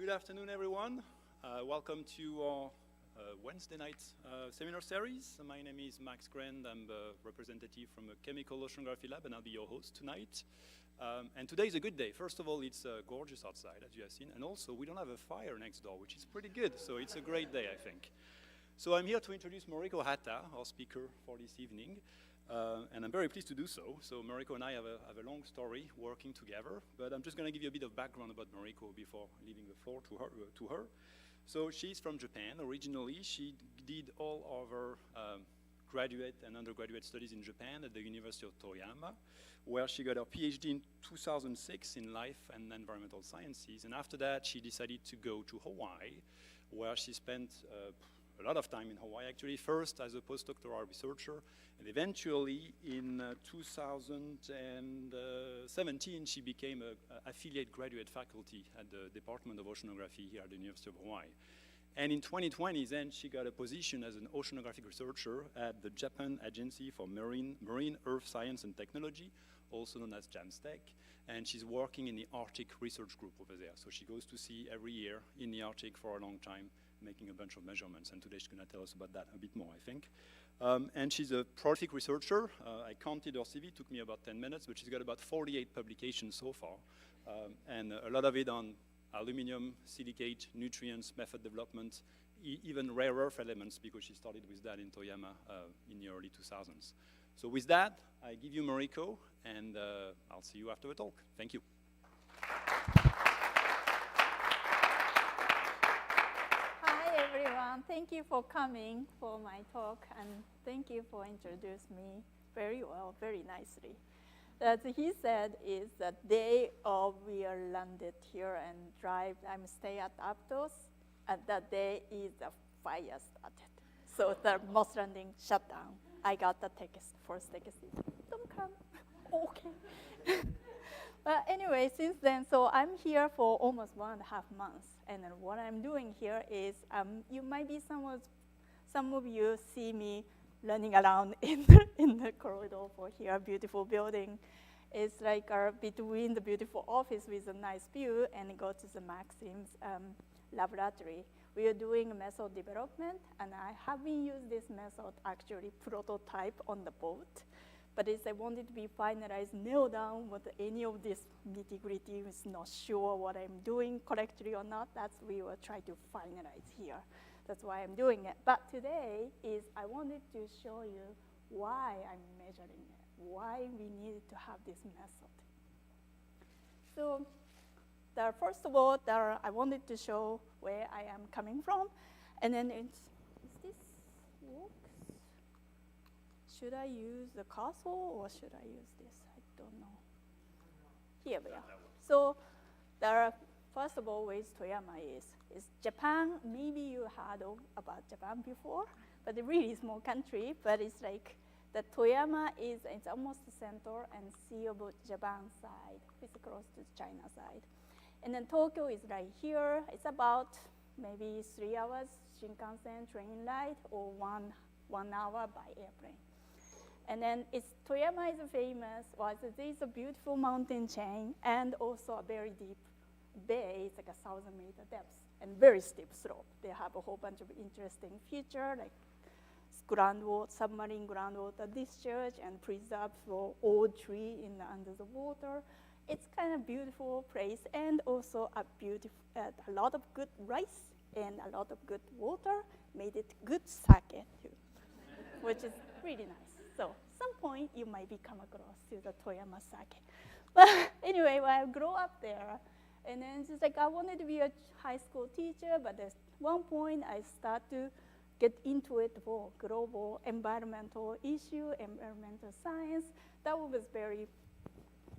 Good afternoon, everyone. Welcome to our Wednesday night seminar series. My name is Max Grand. I'm a representative from a chemical oceanography lab, and I'll be your host tonight. And today is a good day. First of all, it's gorgeous outside, as you have seen, and also we don't have a fire next door, which is pretty good, so it's a great day, I think. So I'm here to introduce Mariko Hatta, our speaker for this evening. And I'm very pleased to do so. So Mariko and I have a long story working together, but I'm just going to give you a bit of background about Mariko before leaving the floor to her. So she's from Japan originally. She did all of her graduate and undergraduate studies in Japan at the University of Toyama, where she got her PhD in 2006 in life and environmental sciences. And after that, she decided to go to Hawaii, where she spent a lot of time in Hawaii, actually, first as a postdoctoral researcher, and eventually in 2017, she became an affiliate graduate faculty at the Department of Oceanography here at the University of Hawaii. And in 2020, then she got a position as an oceanographic researcher at the Japan Agency for Marine Earth Science and Technology, also known as JAMSTEC, and she's working in the Arctic Research Group over there. So she goes to sea every year in the Arctic for a long time, making a bunch of measurements, and today she's going to tell us about that a bit more, I think. And she's a prolific researcher. I counted her CV, it took me about 10 minutes, but she's got about 48 publications so far, and a lot of it on aluminum, silicate, nutrients, method development, even rare earth elements, because she started with that in Toyama in the early 2000s. So with that, I give you Mariko, and I'll see you after the talk. Thank you. Thank you for coming for my talk, and thank you for introducing me very well, very nicely. As he said, is the day of we are landed here and drive, I'm stay at Aptos, and that day is the fire started. So the Moss Landing shut down. I got the text, first text, don't come, okay. But anyway, since then, so I'm here for almost 1.5 months. And then what I'm doing here is, you might be some of you see me running around in the corridor for here, beautiful building. It's like between the beautiful office with a nice view and go to the Maxim's laboratory. We are doing method development, and I have been using this method, actually prototype on the boat. But I wanted to be finalized, nail down what any of this nitty-gritty is not sure what I'm doing correctly or not. That's we will try to finalize here. That's why I'm doing it. But today is I wanted to show you why I'm measuring it, why we needed to have this method. So first of all, I wanted to show where I am coming from. And then is this works? Should I use the cursor or should I use this? I don't know. Here we are. So first of all, where Toyama is Japan. Maybe you heard about Japan before, but a really small country. But it's like the Toyama it's almost the center and sea of Japan side. It's close to China side. And then Tokyo is right here. It's about maybe 3 hours Shinkansen train ride or one hour by airplane. And then Toyama is famous. There's a beautiful mountain chain and also a very deep bay. It's like 1,000-meter depth and very steep slope. They have a whole bunch of interesting features like submarine groundwater discharge and preserve for old tree under the water. It's kind of beautiful place and also a lot of good rice and a lot of good water made it good sake too, which is really nice. So some point you might be come across to the Toyama sake. But anyway, when I grew up there, and then it's just like I wanted to be a high school teacher, but at one point I start to get into it for global environmental issue, environmental science. That was very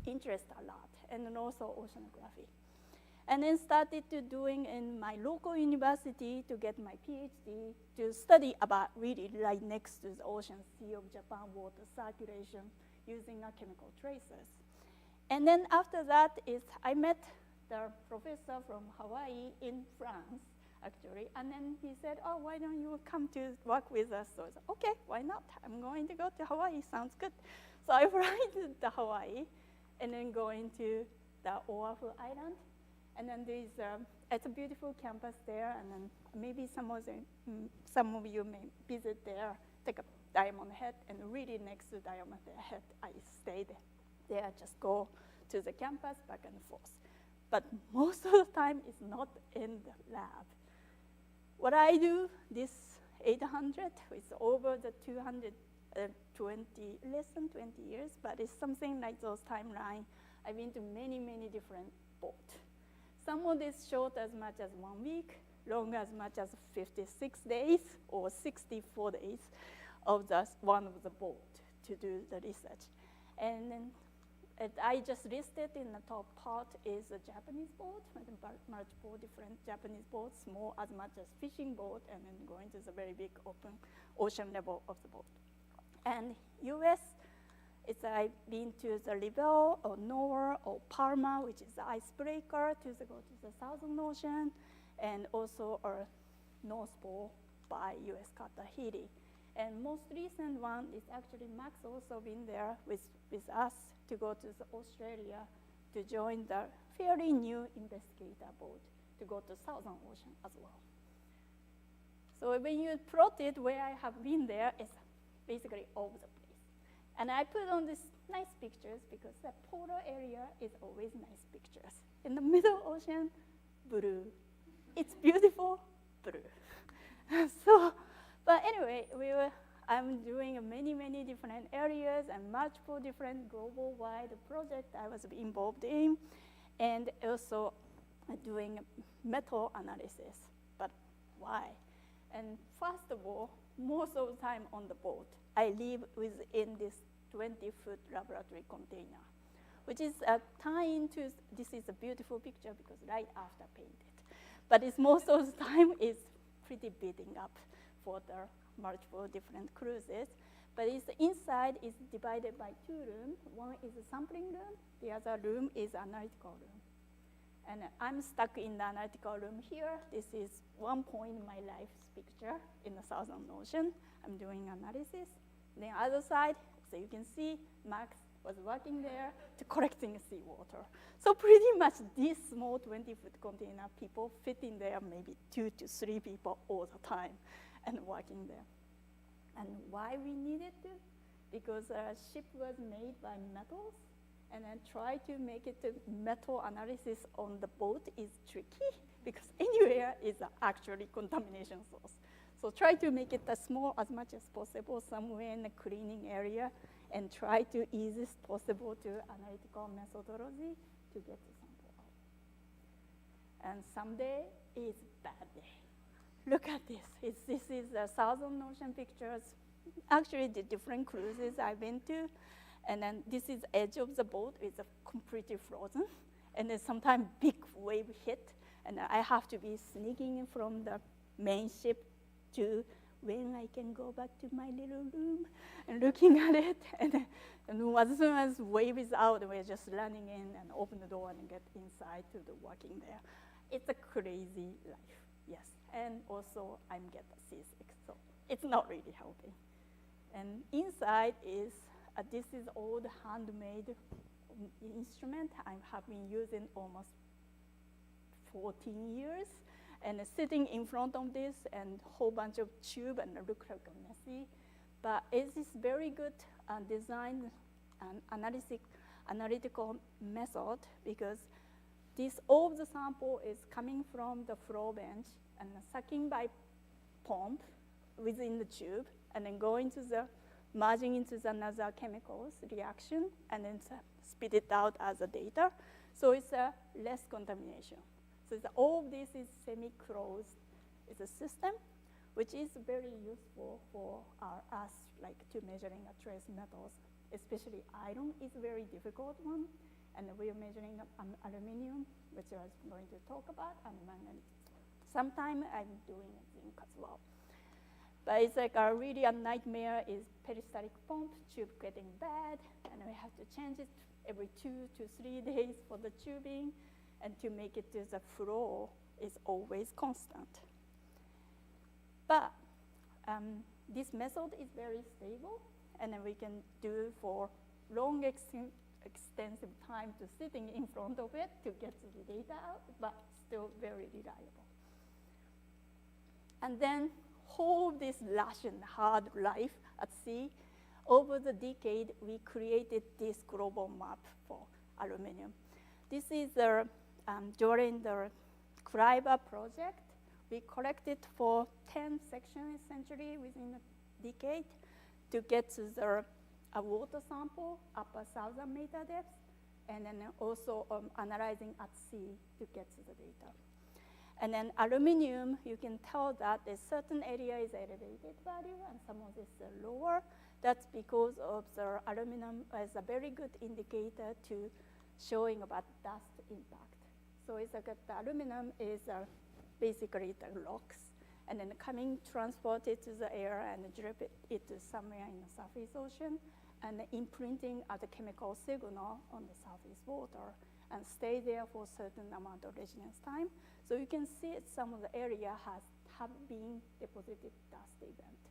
interesting a lot, and then also oceanography. And then started to doing in my local university to get my PhD to study about really right next to the ocean, Sea of Japan water circulation using chemical tracers. And then after that I met the professor from Hawaii in France, actually, and then he said, oh, why don't you come to work with us? So I said, okay, why not? I'm going to go to Hawaii, sounds good. So I flew to Hawaii and then going to the Oahu Island. And then it's a beautiful campus there, and then maybe some of you may visit there, take a Diamond Head, and really next to Diamond Head, I stayed there, just go to the campus back and forth. But most of the time, it's not in the lab. What I do, this 800 is over the 220, less than 20 years, but it's something like those timeline. I've been to many, many different boats. Some of this short as much as 1 week, long as much as 56 days or 64 days of one of the boat to do the research. And then I just listed in the top part is a Japanese boat, multiple different Japanese boats, small as much as fishing boat, and then going to the very big open ocean level of the boat. And US, I've been to the Libel or Nowhere or Palma, which is the icebreaker, to go to the Southern Ocean, and also our North Pole by US Katahiri. And most recent one is actually Max also been there with us to go to Australia to join the fairly new investigator boat to go to Southern Ocean as well. So when you plot it where I have been there, it's basically all over the place. And I put on these nice pictures because the polar area is always nice pictures. In the middle ocean, blue. It's beautiful, blue. But anyway, I'm doing many, many different areas and multiple different global-wide projects I was involved in, and also doing metal analysis. But why? And first of all, most of the time on the boat, I live within this 20-foot laboratory container, which is tying to, this is a beautiful picture because right after painted. But it's most of the time is pretty beating up for the multiple different cruises. But it's inside is divided by 2 rooms. One is a sampling room, the other room is analytical room. And I'm stuck in the analytical room here. This is one point in my life's picture in the Southern Ocean. I'm doing analysis. The other side, so you can see Max was working there to collecting seawater. So pretty much this small 20-foot container, people fit in there, maybe 2 to 3 people all the time and working there. And why we needed to? Because a ship was made by metals, and then try to make it to metal analysis on the boat is tricky because anywhere is actually contamination source. So try to make it as small as much as possible somewhere in the cleaning area and try to easiest possible to analytical methodology to get the sample out. And someday is bad day. Look at this. This is the Southern Ocean pictures. Actually, the different cruises I've been to. And then this is edge of the boat. It's completely frozen. And then sometimes big wave hit. And I have to be sneaking from the main ship to when I can go back to my little room and looking at it. And as soon as wave is out, we're just running in and open the door and get inside to the working there. It's a crazy life, yes. And also, I'm getting seasick, so it's not really helping. And inside is, this is old handmade instrument I have been using almost 14 years. And sitting in front of this and whole bunch of tube and look like messy. But it is very good design and analytical method because all of the sample is coming from the flow bench and sucking by pump within the tube and then going to the, merging into the another chemicals reaction and then spit it out as a data. So it's less contamination. So all of this is semi-closed. It's a system, which is very useful for us, like to measuring trace metals, especially iron is a very difficult one. And we are measuring aluminum, which I was going to talk about, and manganese. Sometime I'm doing zinc as well. But it's like really a nightmare is peristaltic pump, tube getting bad, and we have to change it every 2 to 3 days for the tubing. And to make it to the flow is always constant. But this method is very stable, and then we can do for long extensive time to sitting in front of it to get the data out, but still very reliable. And then hold this lush and hard life at sea. Over the decade, we created this global map for aluminum. This is during the Kreiber project. We collected for 10 sections essentially within a decade to get to the water sample up 1,000 meter depth, and then also analyzing at sea to get to the data. And then aluminum, you can tell that a certain area is elevated value and some of this is lower. That's because of the aluminum as a very good indicator to showing about dust impact. So it's like the aluminum is basically the rocks, and then transported to the air and drip it to somewhere in the Southeast Ocean, and imprinting as a chemical signal on the surface water and stay there for a certain amount of residence time. So you can see some of the area have been deposited dust event.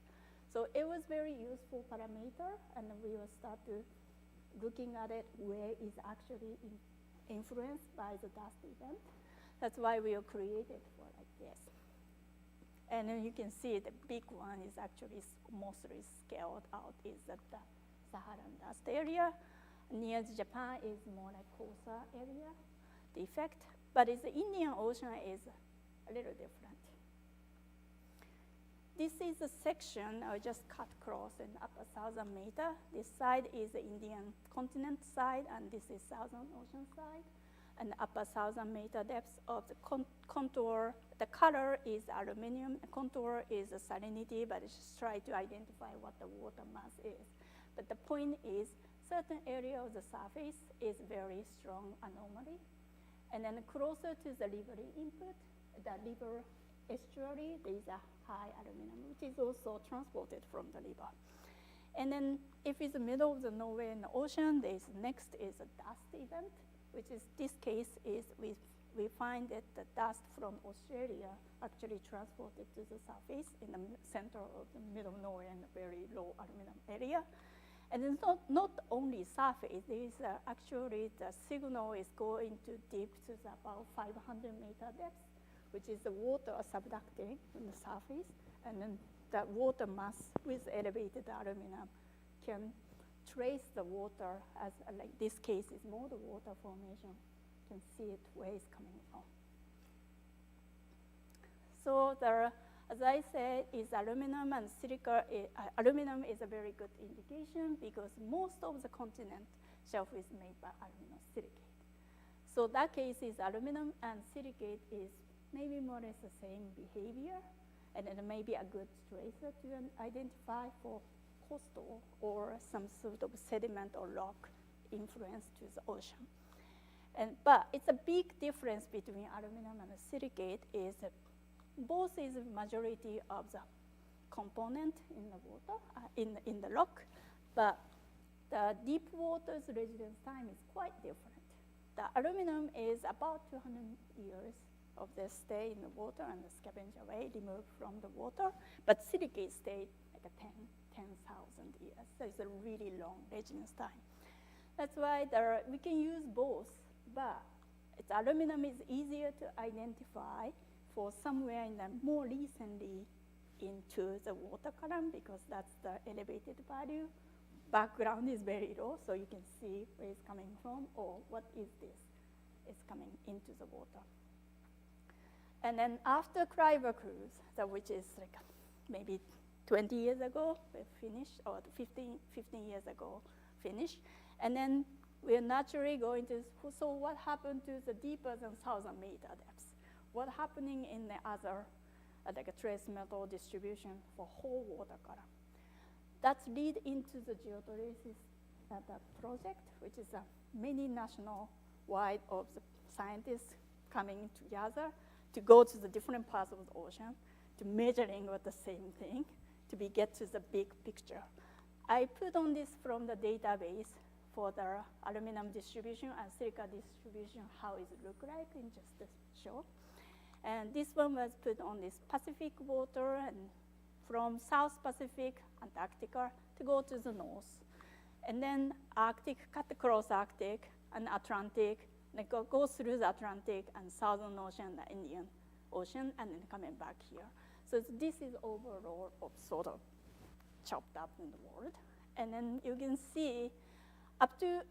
So it was very useful parameter, and we will start to looking at it where is actually influenced by the dust event. That's why we are created for like this. And then you can see the big one is actually mostly scaled out is the Saharan dust area. Near Japan is more like coastal area, the effect. But the Indian Ocean is a little different. This is a section I just cut across in up 1,000 meter. This side is the Indian continent side, and this is Southern Ocean side. And up 1,000 meter depth of the contour. The color is aluminum, the contour is the salinity, but it's just try to identify what the water mass is. But the point is, certain area of the surface is very strong anomaly. And then closer to the river input, the river estuary, there is a high aluminum, which is also transported from the river. And then if it's the middle of the nowhere in the ocean, next is a dust event, which is this case is we find that the dust from Australia actually transported to the surface in the center of the middle of nowhere in a very low aluminum area. And it's not only surface, there is actually the signal is going to deep to about 500 meter depth, which is the water subducting from the surface, and then that water mass with elevated aluminum can trace the water as, like this case is more the water formation, can see it where it's coming from. So as I said, is aluminum and silica. Aluminum is a very good indication because most of the continent shelf is made by aluminum silicate. So that case is aluminum and silicate is maybe more or less the same behavior, and it may be a good tracer to identify for coastal or some sort of sediment or rock influence to the ocean. But it's a big difference between aluminum and silicate is that both is the majority of the component in the water, in the rock, but the deep water's residence time is quite different. The aluminum is about 200 years of the stay in the water and the scavenger away, removed from the water, but silicate stayed like 10,000 years. So it's a really long residence time. That's why we can use both, but aluminum is easier to identify for somewhere in the more recently into the water column because that's the elevated value. Background is very low, so you can see where it's coming from or what is this. It's coming into the water. And then after Kreiber cruise, which is like maybe 20 years ago, we finished, or 15 years ago, finished. And then we're naturally going to, so what happened to the deeper than 1,000 meter depths? What happening in the other, like a trace metal distribution for whole water column? That's lead into the geotolysis project, which is a many national wide of the scientists coming together to go to the different parts of the ocean, to measuring what the same thing, to get to the big picture. I put on this from the database for the aluminum distribution and silica distribution, how it look like in just this show. And this one was put on this Pacific water and from South Pacific, Antarctica, to go to the north. And then Arctic, cut across Arctic and Atlantic, and go through the Atlantic and Southern Ocean, the Indian Ocean, and then coming back here. So this is overall of sort of chopped up in the world. And then you can see up to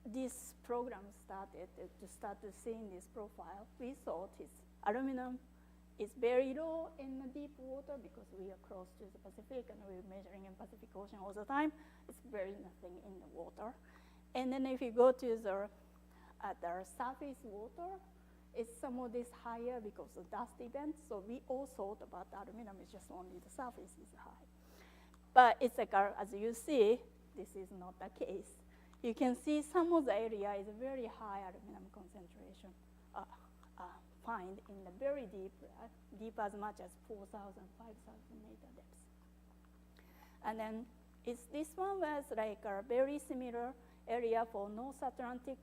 this program started, to start to seeing this profile, we thought aluminum is very low in the deep water because we are close to the Pacific and we're measuring in Pacific Ocean all the time. It's very nothing in the water. And then if you go to the surface water, it's some of this higher because of dust events. So we all thought about aluminum is just only the surface is high. But it's like, as you see, this is not the case. You can see some of the area is very high aluminum concentration find in the very deep, deep as much as 4,000, 5,000 meter depth. And then this one was like a very similar area for North Atlantic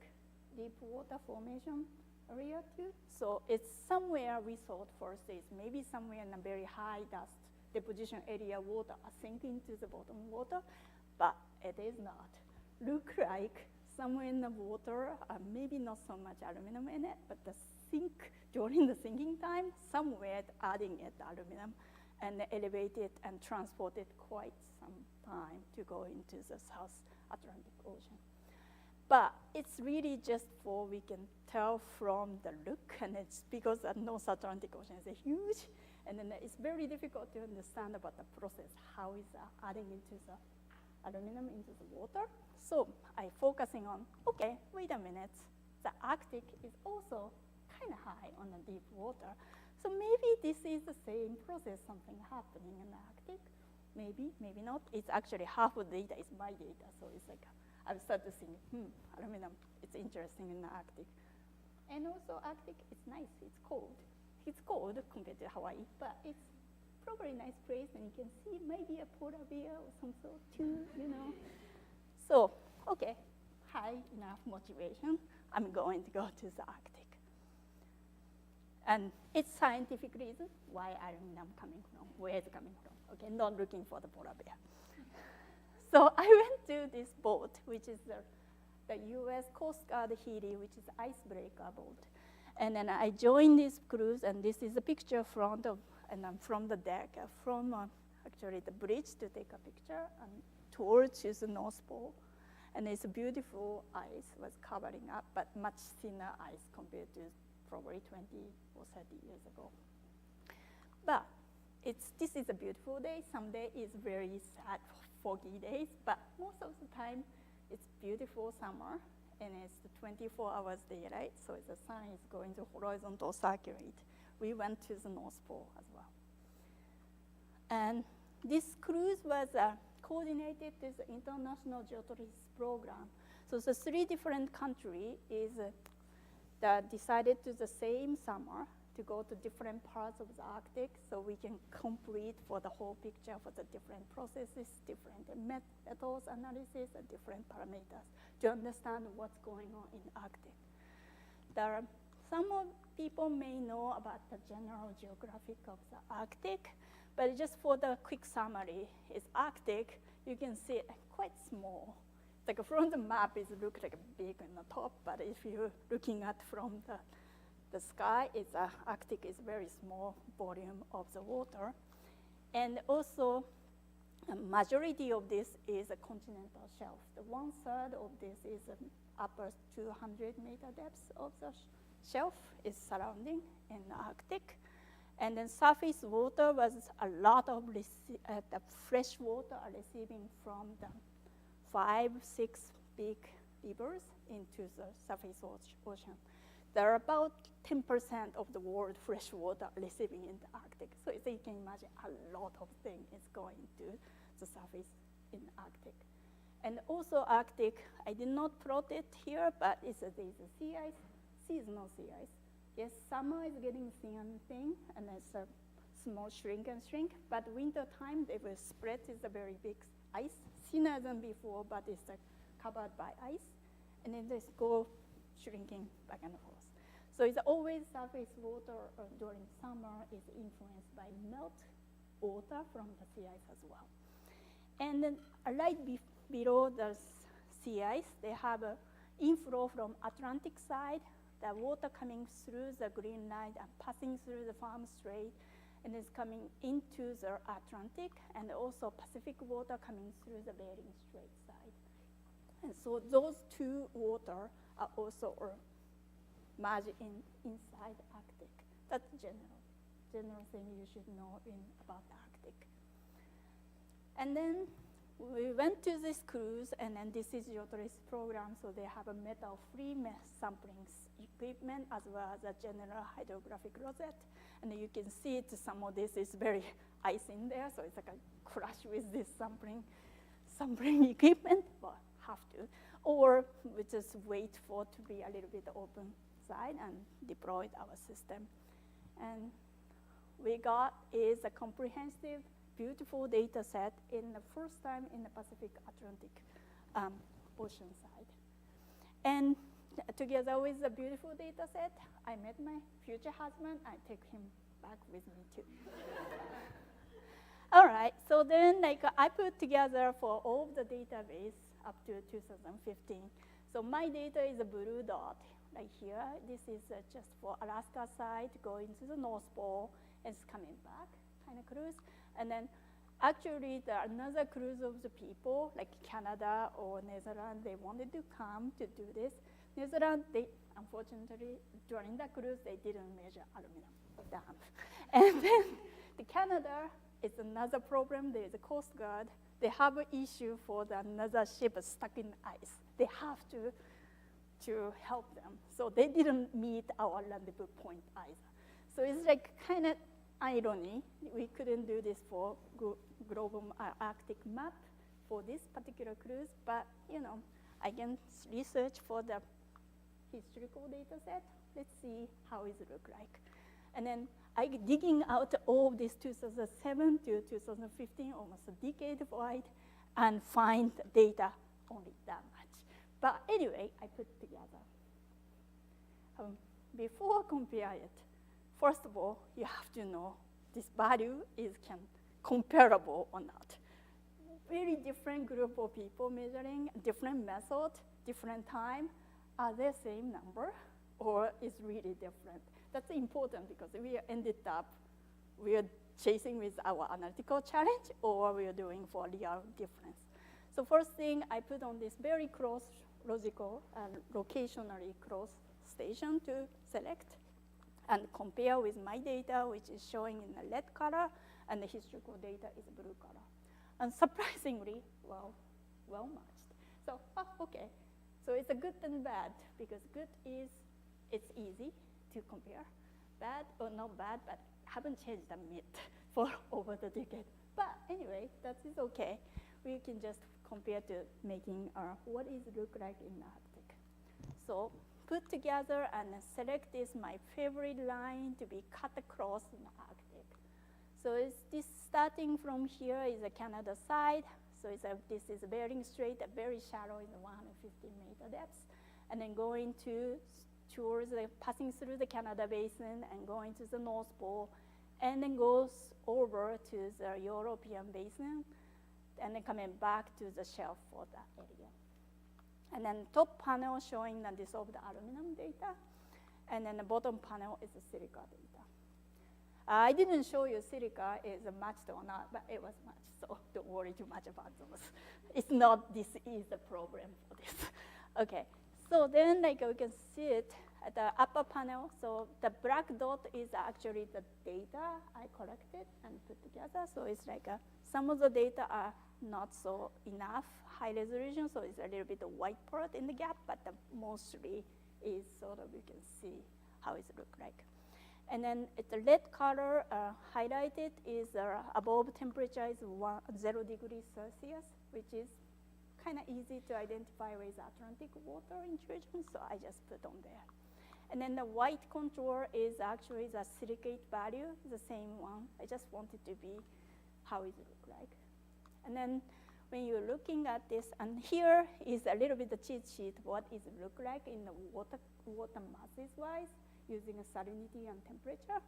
deep water formation area too. So it's somewhere we thought first is maybe somewhere in a very high dust deposition area water are sinking to the bottom water, but it is not. Look like somewhere in the water, maybe not so much aluminum in it, but during the sinking time, somewhere adding it aluminum and elevate it and transport it quite some time to go into the South Atlantic Ocean. But it's really just we can tell from the look, and it's because the North Atlantic Ocean is huge, and then it's very difficult to understand about the process, how is adding into the aluminum into the water. So I'm focusing on, okay, wait a minute, the Arctic is also kind of high on the deep water. So maybe this is the same process, something happening in the Arctic. Maybe, maybe not. It's actually half of the data is my data, so it's like, I've started to think, aluminum, it's interesting in the Arctic. And also Arctic, it's nice, it's cold. It's cold compared to Hawaii, but it's probably a nice place, and you can see maybe a polar bear or some sort too, you know. So, okay, high enough motivation, I'm going to go to the Arctic. And it's scientific reason why aluminum coming from, where it's coming from. Okay, not looking for the polar bear. So I went to this boat, which is the US Coast Guard Healy, which is icebreaker boat. And then I joined this cruise, and this is a picture from the deck, from actually the bridge to take a picture, and towards the North Pole. And it's a beautiful ice was covering up, but much thinner ice compared to probably 20 or 30 years ago. But this is a beautiful day. Some day is very sad, foggy days, but most of the time it's beautiful summer, and it's the 24 hours daylight, so the sun is going to horizontal circulate. We went to the North Pole as well. And this cruise was coordinated with the International Geotourism Program. So the 3 different countries that decided to the same summer to go to different parts of the Arctic, so we can complete for the whole picture for the different processes, different metals analysis, and different parameters to understand what's going on in the Arctic. Some people may know about the general geographic of the Arctic, but just for the quick summary, it's Arctic, you can see it quite small. Like from the map, it looks like big on the top, but if you're looking at from the sky, Arctic is very small volume of the water. And also, a majority of this is a continental shelf. The 1/3 of this is upper 200 meter depth of the shelf is surrounding in the Arctic. And then surface water was a lot of the fresh water receiving from the 5, 6 big rivers into the surface ocean. There are about 10% of the world fresh water receiving in the Arctic. So you can imagine a lot of things is going to the surface in the Arctic. And also Arctic, I did not plot it here, but there's a sea ice, seasonal sea ice. Yes, summer is getting thin and thin, and it's a small shrink and shrink, but winter time, they will spread is a very big ice, thinner than before, but it's covered by ice, and then they go shrinking back and forth. So it's always surface water during summer is influenced by melt water from the sea ice as well. And then right below the sea ice. They have an inflow from Atlantic side, the water coming through the green line and passing through the Farm Strait, and is coming into the Atlantic, and also Pacific water coming through the Bering Strait side. And so those two water are also merged inside Arctic. That's general thing you should know about the Arctic. And then we went to this cruise, and then this is Yotoris program, so they have a metal-free sampling equipment as well as a general hydrographic rosette. And you can see it, some of this is very ice in there, so it's like a crash with this sampling equipment, but have to. Or we just wait for it to be a little bit open side and deployed our system. And we got is a comprehensive, beautiful data set in the first time in the Pacific Atlantic ocean side. And together with the beautiful data set, I met my future husband. I take him back with me too. All right, so then I put together for all of the database up to 2015. So my data is a blue dot right here. This is just for Alaska side, going to the North Pole, and it's coming back, kind of cruise. And then actually there are another cruise of the people, like Canada or Netherlands, they wanted to come to do this. Netherlands, they, unfortunately, during the cruise, they didn't measure aluminum dam. And then the Canada is another problem. There is a Coast Guard. They have an issue for another ship stuck in ice. They have to help them. So they didn't meet our rendezvous point either. So it's like kind of irony. We couldn't do this for global Arctic map for this particular cruise, but I can research for the historical data set. Let's see how it look like. And then I digging out all of this 2007 to 2015, almost a decade wide, and find data only that much. But anyway, I put together. Before compare it, first of all, you have to know this value is comparable or not. Very different group of people measuring, different method, different time. Are they same number, or is really different? That's important because we ended up, we are chasing with our analytical challenge, or we are doing for real difference. So first thing, I put on this very close logical and locationally close station to select and compare with my data, which is showing in the red color, and the historical data is blue color. And surprisingly, well matched. So, okay. So it's a good and bad, because good is it's easy to compare. Bad, or not bad, but haven't changed a bit for over the decade. But anyway, that is okay. We can just compare to making what is look like in the Arctic. So put together and select this my favorite line to be cut across in the Arctic. So it's this starting from here is a Canada side. So this is a Bering Strait, very shallow in the 150-meter depth, and then going towards passing through the Canada Basin and going to the North Pole, and then goes over to the European Basin, and then coming back to the shelf for that area. And then top panel showing the dissolved aluminum data, and then the bottom panel is the silica data. I didn't show you silica is matched or not, but it was matched, so don't worry too much about those. It's not this is the problem for this. Okay, so then we can see it at the upper panel. So the black dot is actually the data I collected and put together. So it's like some of the data are not so enough high resolution, so it's a little bit of white part in the gap, but mostly is sort of, you can see how it look like. And then the red color highlighted is above temperature is 0 degrees Celsius, which is kind of easy to identify with Atlantic water intrusion, so I just put on there. And then the white contour is actually the silicate value, the same one. I just wanted to be how it look like. And then when you're looking at this, and here is a little bit the cheat sheet, what it look like in the water masses wise, using a salinity and temperature.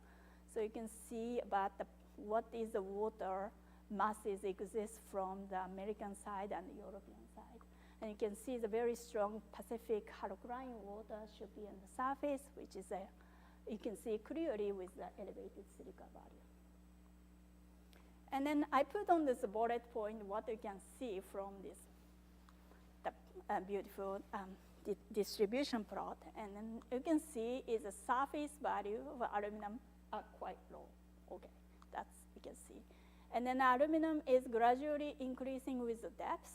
So you can see about what is the water masses exist from the American side and the European side. And you can see the very strong Pacific halocrine water should be on the surface, which is you can see clearly with the elevated silica value. And then I put on this bullet point what you can see from this beautiful distribution plot. And then you can see is the surface value of aluminum are quite low. Okay, that's you can see. And then aluminum is gradually increasing with the depth.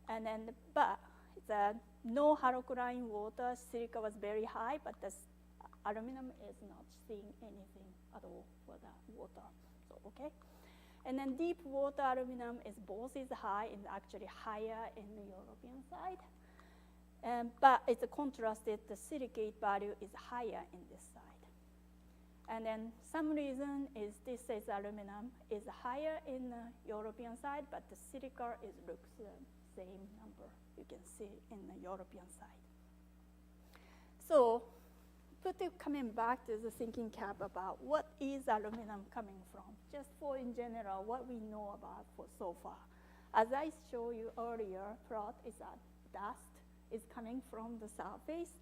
And then, but the no halocrine water, silica was very high, but the aluminum is not seeing anything at all for the water. So, okay. And then deep water aluminum is both is high and actually higher in the European side. But it's contrasted, the silicate value is higher in this side. And then some reason is this says aluminum is higher in the European side, but the silica looks the same number you can see in the European side. So coming back to the thinking cap about what is aluminum coming from, just for in general, what we know about for so far. As I showed you earlier, plot is that dust is coming from the surface.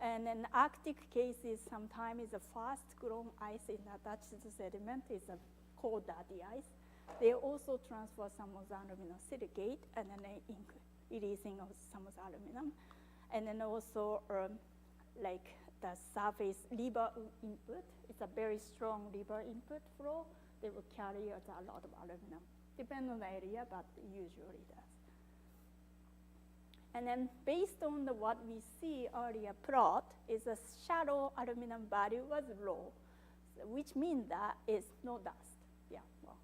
And then Arctic cases sometimes is a fast-grown ice in attached to the sediment is a cold dirty ice. They also transfer some of the aluminum silicate and then they releasing of some of the aluminum. And then also like the surface river input, it's a very strong river input flow. They will carry a lot of aluminum. Depends on the area, but usually does. And then based on what we see earlier plot is a shallow aluminum value was low, which means that it's no dust. Yeah, well,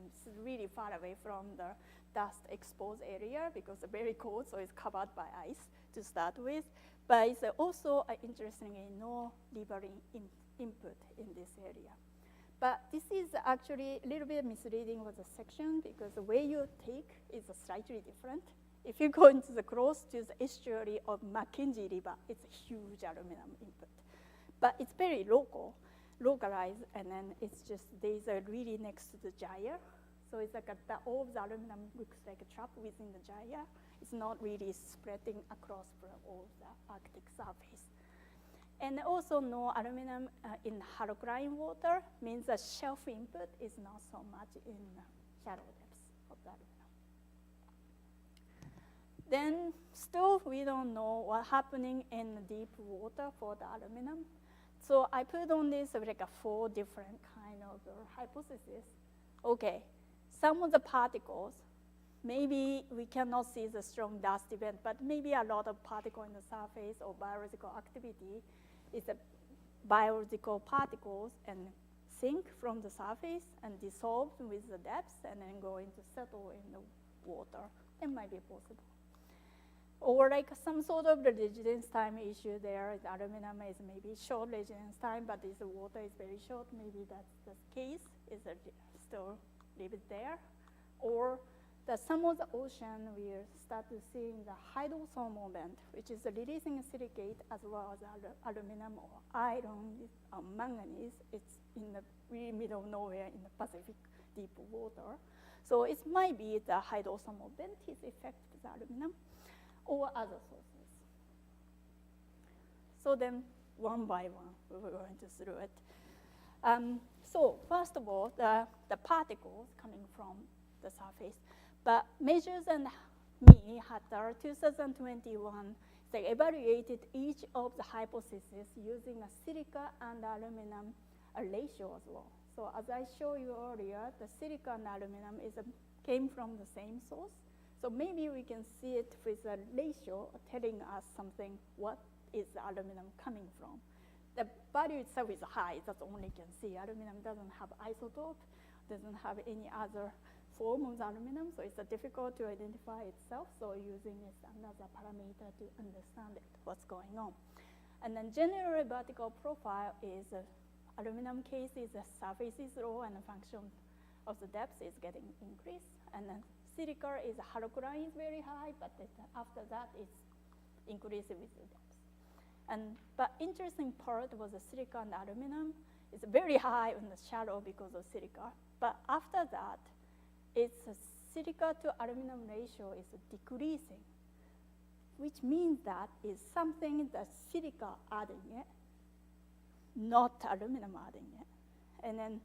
it's really far away from the dust exposed area because it's very cold, so it's covered by ice to start with. But it's also interestingly no river input in this area. But this is actually a little bit misleading with the section because the way you take is slightly different. If you go into the close to the estuary of Mackenzie River, it's a huge aluminum input. But it's very localized, and then it's just, these are really next to the gyre. So it's like all of the aluminum looks like a trap within the gyre. It's not really spreading across all of the Arctic surface. And also no aluminum in halocrine water means the shelf input is not so much in shallow depths of the aluminum. Then still we don't know what's happening in deep water for the aluminum. So I put on this like 4 different kind of hypotheses. Okay, some of the particles, maybe we cannot see the strong dust event, but maybe a lot of particle in the surface or biological activity is a biological particles and sink from the surface and dissolve with the depths and then going to settle in the water. It might be possible. Or like some sort of the residence time issue there. The aluminum is maybe short residence time, but this water is very short. Maybe that's the case, is still leave it there. Or some of the ocean, we start to see the hydrothermal vent, which is releasing silicate as well as aluminum or iron or manganese. It's in the really middle of nowhere in the Pacific deep water. So it might be the hydrothermal vent is affect the aluminum or other sources. So then one by one, we were going to through it. So first of all, the particles coming from the surface. But measures and me, Hatta, 2021, they evaluated each of the hypotheses using a silica and aluminum ratio as well. So as I showed you earlier, the silica and aluminum came from the same source. So maybe we can see it with a ratio telling us something, what is the aluminum coming from. The value itself is high, that's all you can see. Aluminum doesn't have isotope, doesn't have any other form of the aluminum, so it's difficult to identify itself, so using this another parameter to understand it, what's going on. And then general vertical profile is aluminum case is the surface is low and the function of the depth is getting increased. And then silica is halocrine is very high, but after that it's increasing with the depth. But interesting part was the silica and aluminum is very high in the shallow because of silica. But after that, its silica to aluminum ratio is decreasing which means that is something that silica adding it, not aluminum adding it. And then,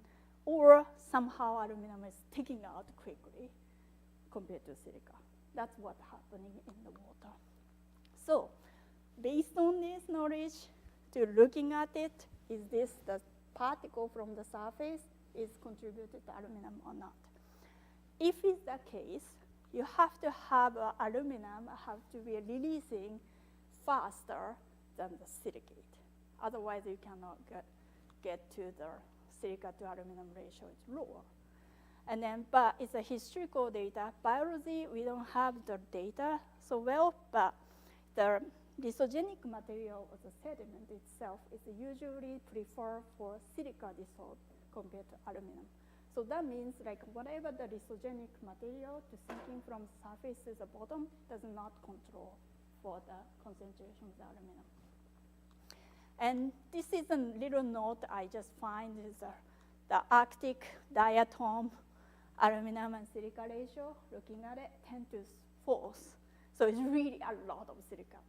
or somehow aluminum is taking out quickly compared to silica. That's what's happening in the water. So based on this knowledge, to looking at it, is this the particle from the surface is contributed to aluminum or not? If it's the case, you have to have aluminum have to be releasing faster than the silicate. Otherwise, you cannot get to the silica to aluminum ratio is lower. And then, but it's a historical data. Biology, we don't have the data so well, but the lithogenic material of the sediment itself is usually preferred for silica dissolved compared to aluminum. So that means like whatever the lithogenic material to sinking from surface to the bottom does not control for the concentration of the aluminum. And this is a little note I just find is the Arctic diatom aluminum and silica ratio, looking at it, 10 to 4th. So it's really a lot of silica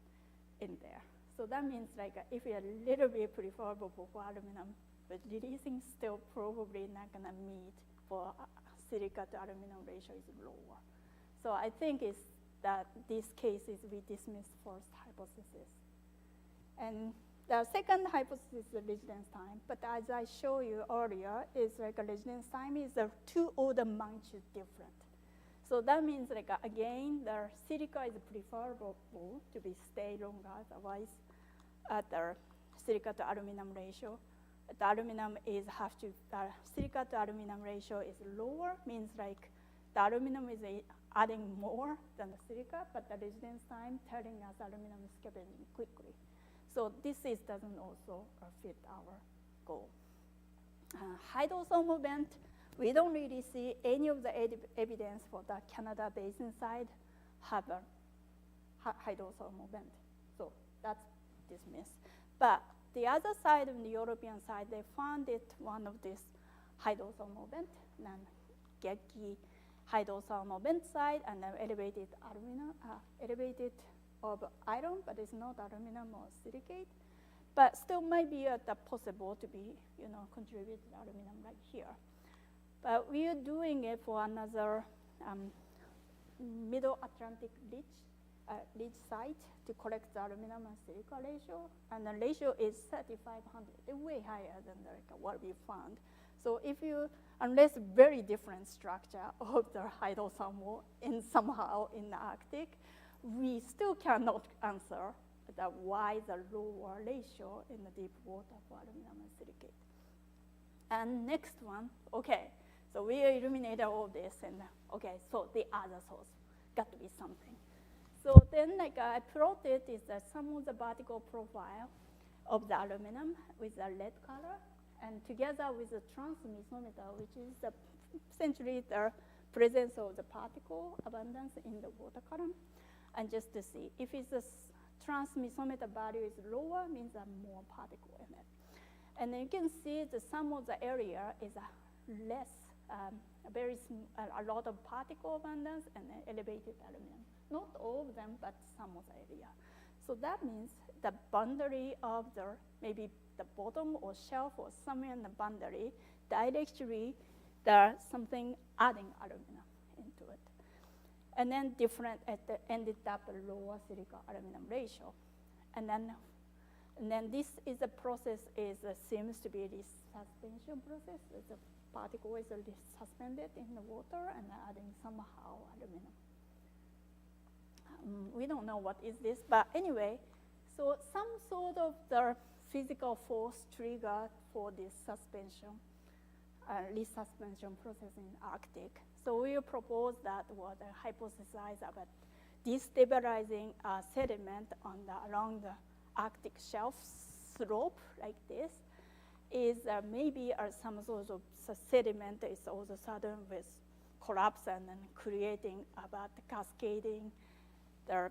in there. So that means like if you're a little bit preferable for aluminum, but releasing still probably not gonna meet for silica to aluminum ratio is lower. So I think it's that these cases we dismiss first hypothesis. And the second hypothesis is residence time, but as I showed you earlier, is like a residence time is a 2 order magnitude different. So that means like again, the silica is preferable to be stay longer, otherwise at the silica to aluminum ratio. The aluminum is silica to aluminum ratio is lower, means like the aluminum is adding more than the silica, but the residence time telling us aluminum is scavenging quickly. So this doesn't also fit our goal. Hydrothermal vent, we don't really see any of the evidence for the Canada Basin side have a hydrothermal vent. So that's dismissed. But the other side, of the European side, they found it one of these hydrothermal vent, and Geki hydrothermal vent side, and then elevated aluminum, elevated of iron, but it's not aluminum or silicate. But still might be possible to be, contributed aluminum right here. But we are doing it for another Middle Atlantic ridge site to collect the aluminum and silica ratio, and the ratio is 3,500, way higher than what we found. So if you, unless very different structure of the hydrothermal somehow in the Arctic, we still cannot answer why the lower ratio in the deep water for aluminum and silicate. And next one, okay, so we illuminated all this, and okay, so the other source got to be something. So then I plotted is some of the particle profile of the aluminum with the red color, and together with the transmissometer, which is essentially the presence of the particle abundance in the water column. And just to see, if it's a transmissometer value is lower, means there are more particle in it. And then you can see the sum of the area is less, a lot of particle abundance and elevated aluminum. Not all of them, but some of the area. So that means the boundary of maybe the bottom or shelf or somewhere in the boundary, directly there's something adding aluminum into it. And then different ended up a lower silica aluminum ratio. And then this is a process seems to be this suspension process. The particle is suspended in the water and adding somehow aluminum. We don't know what is this, but anyway, so some sort of the physical force trigger for this suspension, resuspension process in Arctic. So we propose that what hypothesize about destabilizing sediment along the Arctic shelf slope like this is maybe some sort of sediment is all of a sudden with collapse and then creating about cascading the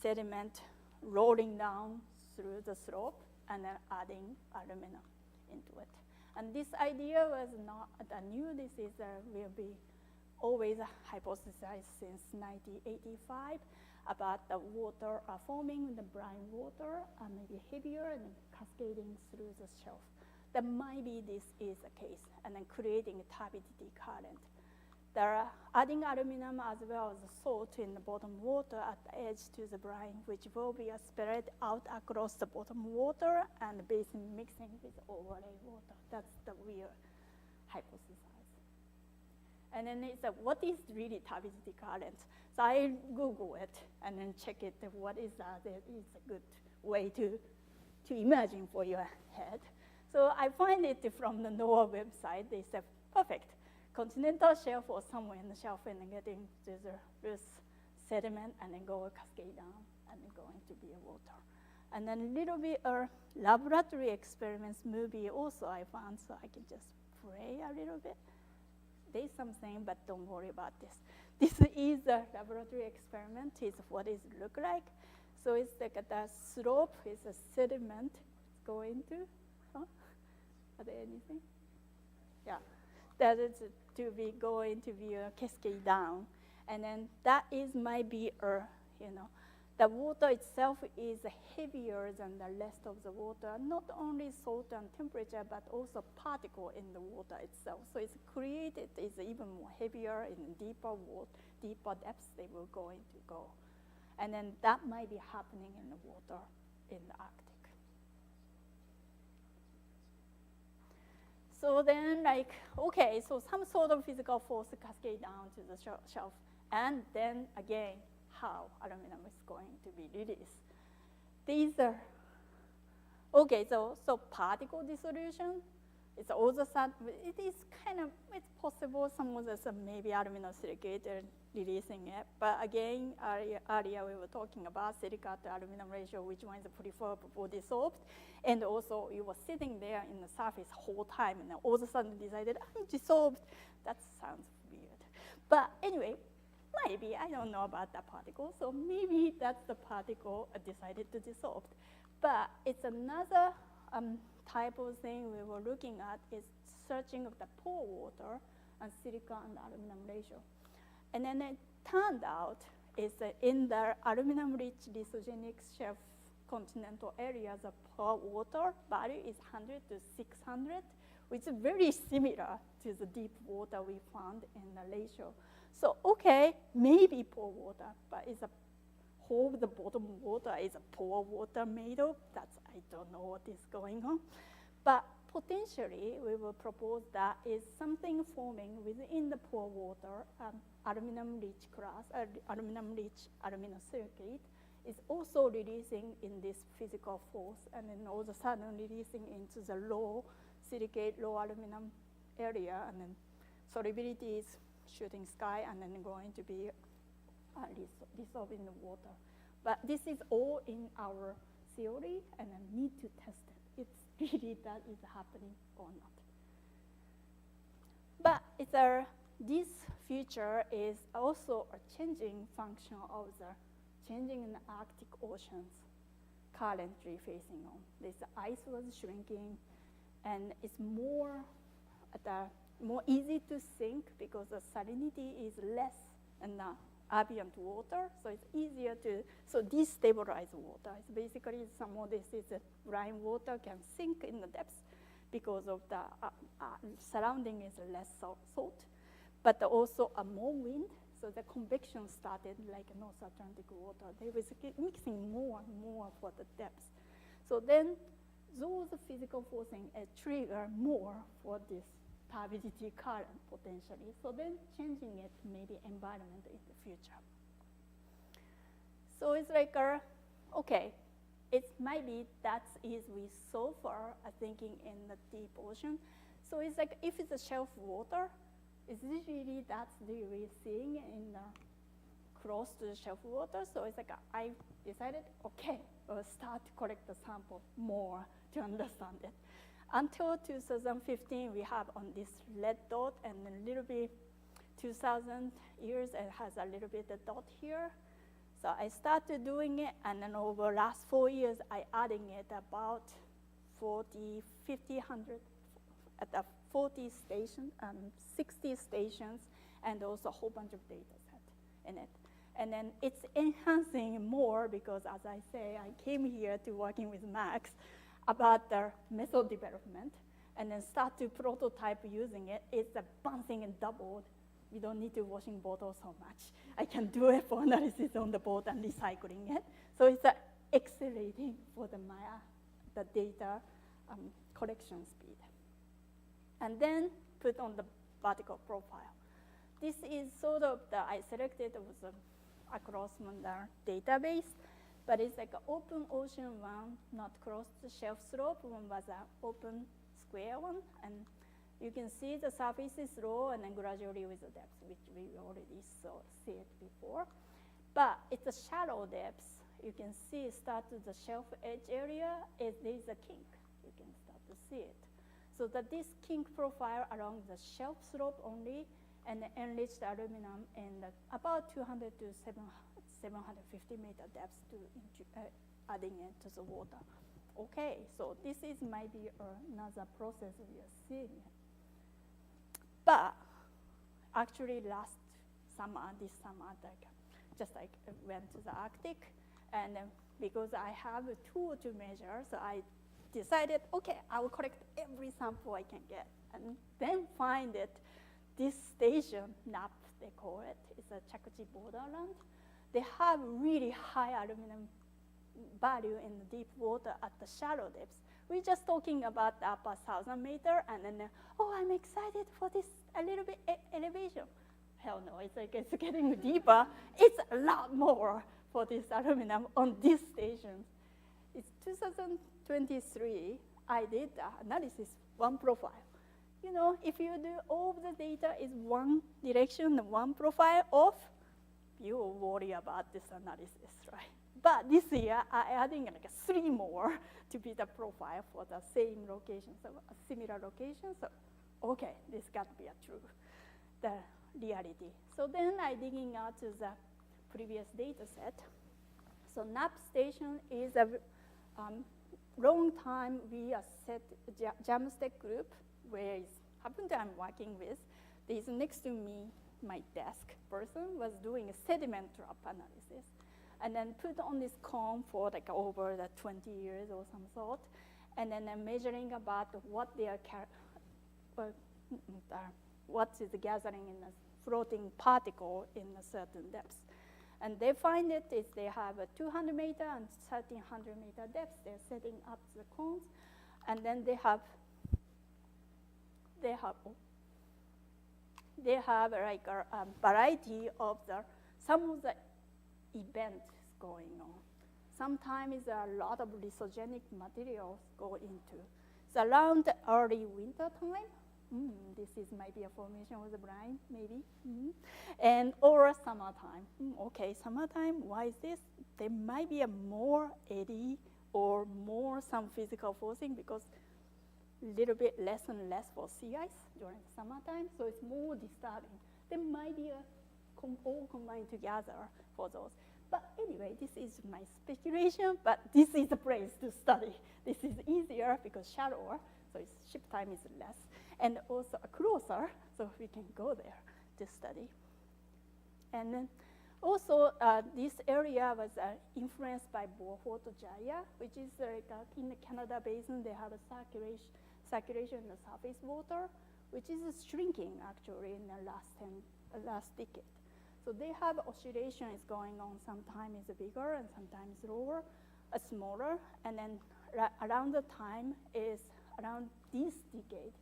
sediment rolling down through the slope and then adding aluminum into it. And this idea was not new. This is will be always hypothesized since 1985. about the water forming the brine water, maybe heavier and cascading through the shelf. That might be this is the case, and then creating a turbidity current. They're adding aluminum as well as salt in the bottom water at the edge to the brine, which will be spread out across the bottom water and the basin mixing with overlay water. That's the real hypothesis. And then it's what is really turbidity current? So I Google it and then check it. What is that? It's a good way to imagine for your head. So I find it from the NOAA website. They said, perfect. Continental shelf or somewhere in the shelf and then getting to the loose sediment and then go cascade down and then going to be a water. And then a little bit laboratory experiments movie also I found, so I can just play a little bit. There's something, but don't worry about this. This is a laboratory experiment. It's what it look like. So it's like the slope is a sediment going to, are there anything? Yeah, that is to be going to be a cascade down. And then that is might be the water itself is heavier than the rest of the water, not only salt and temperature, but also particle in the water itself. So it's created is even more heavier in deeper depths they will going to go. And then that might be happening in the water in the Arctic. So then okay, so some sort of physical force cascade down to the shelf. And then again, how aluminum is going to be released. These are, okay, so particle dissolution, it's also, it is it's possible some of this maybe aluminum silicate are releasing it, but again, earlier we were talking about silica to aluminum ratio, which one is preferred for dissolved, and also you were sitting there in the surface whole time, and then all of a sudden decided, I'm dissolved. That sounds weird. But anyway, maybe, I don't know about that particle, so maybe that's the particle decided to dissolve. But it's another type of thing we were looking at is searching of the pore water and silica and aluminum ratio. And then it turned out is in the aluminum-rich lithogenic shelf continental areas, the pore water value is 100 to 600, which is very similar to the deep water we found in the ratio. So, okay, maybe pore water, but is a whole the bottom water is a pore water made of? That's, I don't know what is going on. But potentially, we will propose that is something forming within the pore water, aluminum-rich class, aluminum-rich aluminum silicate is also releasing in this physical force, and then all of a sudden releasing into the low silicate, low aluminum area, and then solubility is shooting sky and then going to be dissolved in the water. But this is all in our theory, and I need to test it. It's really that is happening or not. But it's this future is also a changing function of the changing in the Arctic oceans currently facing on. This ice was shrinking, and it's more easy to sink because the salinity is less in the ambient water, so it's easier to destabilize water. It's basically some of this is brine water can sink in the depths because of the surrounding is less salt, but also more wind. So the convection started like North Atlantic water. They was mixing more and more for the depths. So then those physical forcing trigger more for this turbidity current potentially. So then changing it maybe environment in the future. So it's like, okay, it might be that is we so far are thinking in the deep ocean. So it's like if it's a shelf water, is this really that's we're seeing in the close to the shelf water? So it's like I decided, okay, we'll start to collect the sample more to understand it. Until 2015, we have on this red dot, and a little bit 2000 years, it has a little bit of dot here. So I started doing it, and then over the last 4 years, I adding it about 40, 50, 100 at the 40 stations, 60 stations, and also a whole bunch of data set in it. And then it's enhancing more because, as I say, I came here to working with Max about the method development and then start to prototype using it. It's bouncing and doubled. We don't need to washing bottle so much. I can do it for analysis on the board and recycling it. So it's accelerating for the data collection speed. And then put on the vertical profile. This is sort of I selected was across the database, but it's like an open ocean one, not cross the shelf slope. One was an open square one, and you can see the surface is low and then gradually with the depth, which we already see it before. But it's a shallow depth. You can see start to the shelf edge area, there is a kink. You can start to see it. So that this kink profile along the shelf slope only and the enriched aluminum in about 200 to 750 meter depth to adding it to the water. Okay, so this is maybe another process we are seeing. But actually this summer, I went to the Arctic, and because I have a tool to measure, so I decided, okay, I will collect every sample I can get, and then find it. This station, NAP, they call it, it's a Chukchi borderland. They have really high aluminum value in the deep water at the shallow depths. We're just talking about the upper 1,000 meter, and then, oh, I'm excited for this a little bit elevation. Hell no, it's getting deeper. It's a lot more for this aluminum on this station. It's 2023, I did the analysis, one profile. You know, if you do all of the data is one direction, one profile off, you will worry about this analysis, right? But this year, I'm adding like 3 more to be the profile for the same location, so a similar location. So, okay, this got to be a true, the reality. So then I digging out to the previous data set. So NAP station is a long time we are set Jamstack group where it's happened I'm working with. There's next to me, my desk person was doing a sediment drop analysis and then put on this cone for like over the 20 years or some sort. And then I'm measuring about what they are, what is gathering in a floating particle in a certain depth. And they find it is they have a 200 meter and 1,300 meter depth. They're setting up the cones. And then they have like a variety of some of the events going on. Sometimes a lot of lithogenic materials go into. So around the early winter time, this is maybe a formation of the brine, maybe, and or summertime. Okay, summertime, why is this? There might be a more eddy or more some physical forcing because a little bit less and less for sea ice during summertime, so it's more disturbing. There might be all combined together for those. But anyway, this is my speculation, but this is the place to study. This is easier because shallower, so its ship time is less, and also closer, so we can go there to study. And then also, this area was influenced by Beaufort Gyre, which is in the Canada Basin, they have a circulation in the surface water, which is shrinking actually in the last decade. So they have oscillation is going on. Sometimes it's bigger and sometimes lower, smaller. And then around the time is around this decade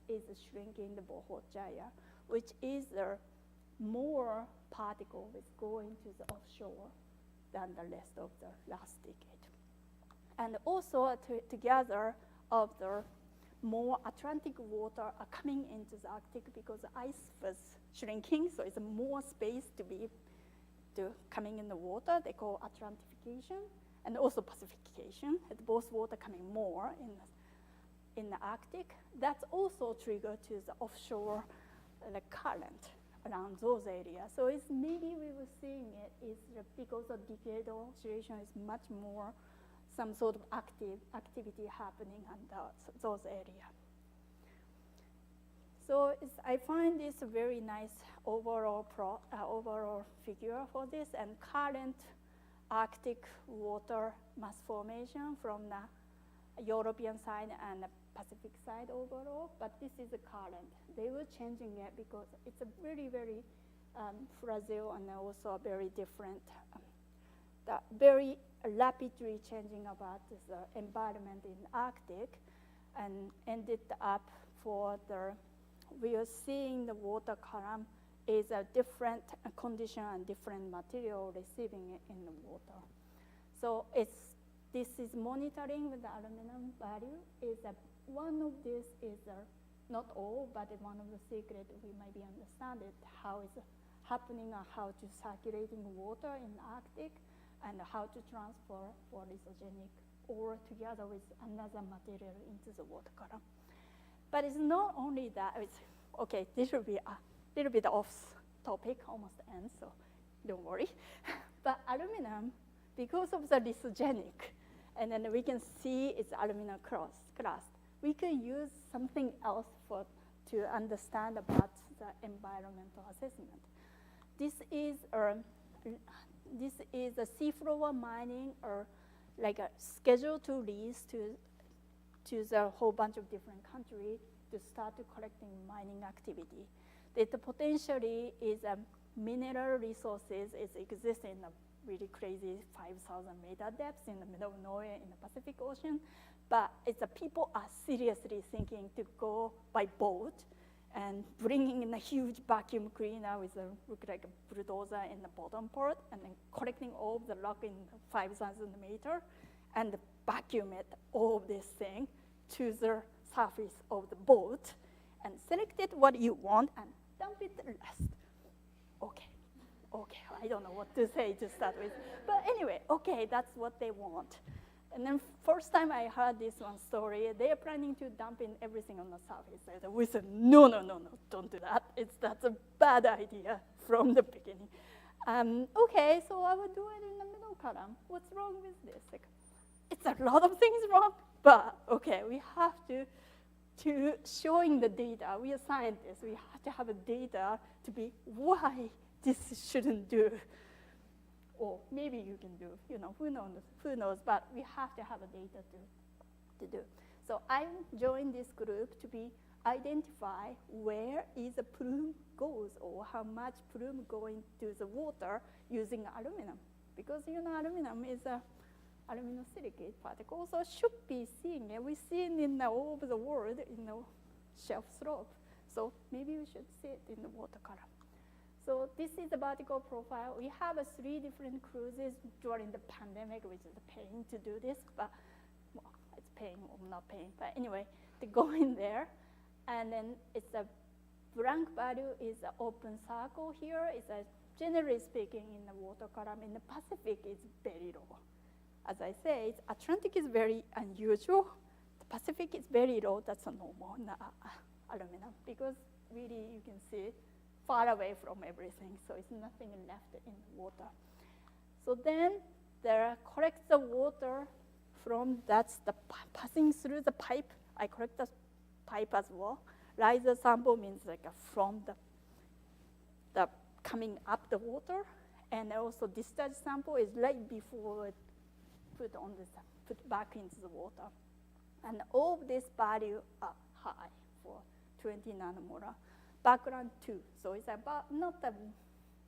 is shrinking the Beaufort Gyre, which is the more particle is going to the offshore than the rest of the last decade. And also together of the more Atlantic water are coming into the Arctic because the ice was shrinking, so it's more space to coming in the water. They call Atlantification and also Pacification. It's both water coming more in the Arctic. That's also triggered to the offshore current around those areas. So it's maybe we were seeing it is because of decadal oscillation is much more some sort of activity happening on those areas. So I find this a very nice overall figure for this, and current Arctic water mass formation from the European side and the Pacific side overall, but this is the current. They were changing it because it's a very, very fragile and also very different, very rapidly changing about this environment in Arctic, and ended up we are seeing the water column is a different condition and different material receiving it in the water. So this is monitoring with the aluminum value. One of this is not all, but one of the secret we might be understand it, how it's happening or how to circulating water in Arctic and how to transfer for lithogenic or together with another material into the water column. But it's not only that. Okay, this will be a little bit off topic, almost end, so don't worry. But aluminum, because of the lithogenic, and then we can see it's aluminum crust, we can use something else to understand about the environmental assessment. This is a seafloor mining, or like a schedule to lease to the whole bunch of different countries to start collecting mining activity. That potentially is a mineral resources exist in a really crazy 5,000 meter depths in the middle of nowhere in the Pacific Ocean, but people are seriously thinking to go by boat and bringing in a huge vacuum cleaner with look like a bulldozer in the bottom part, and then collecting all of the rock in 5,000 meter, and vacuum it, all of this thing, to the surface of the boat, and select it what you want, and dump it the rest. Okay, I don't know what to say to start with. But anyway, okay, that's what they want. And then first time I heard this one story, they are planning to dump in everything on the surface. We said, no, don't do that. That's a bad idea from the beginning. Okay, so I will do it in the middle column. What's wrong with this? It's a lot of things wrong, but okay, we have to showing the data. We are scientists. We have to have a data to be why this shouldn't do. Or maybe you can do, who knows, but we have to have a data to do. So I joined this group to identify where is the plume goes, or how much plume going to the water using aluminum. Because aluminum is a aluminum silicate particle, so should be seeing it. We see it in all over the world in the shelf slope. So maybe we should see it in the water column. So this is the vertical profile. We have 3 different cruises during the pandemic, which is paying to do this, but well, it's paying or not paying. But anyway, to go in there, and then it's a blank value is an open circle here. It's generally speaking in the water column. In the Pacific, it's very low. As I say, Atlantic is very unusual. The Pacific is very low. That's a normal aluminum, because really you can see it far away from everything, so it's nothing left in the water. So then there collect the water from that's the passing through the pipe. I collect the pipe as well. Riser sample means like from the coming up the water, and also discharge sample is right before it put back into the water. And all of this value are high for 20 nanomolar. Background 2, so it's about not that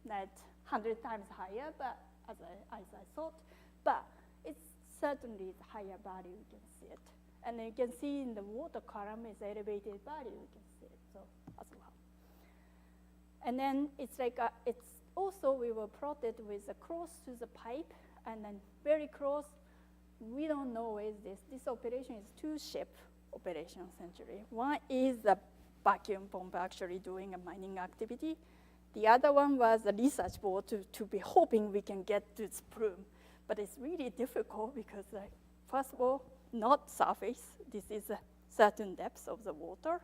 100 times higher, but as I thought, but it's certainly higher value. You can see it, and you can see in the water column is elevated value. You can see it so as well. And then it's like it's also we were plotted with close to the pipe, and then very close. We don't know is this. This operation is 2 ship operation essentially. One is the vacuum pump actually doing a mining activity. The other one was a research boat to be hoping we can get this plume. But it's really difficult because first of all, not surface. This is a certain depth of the water.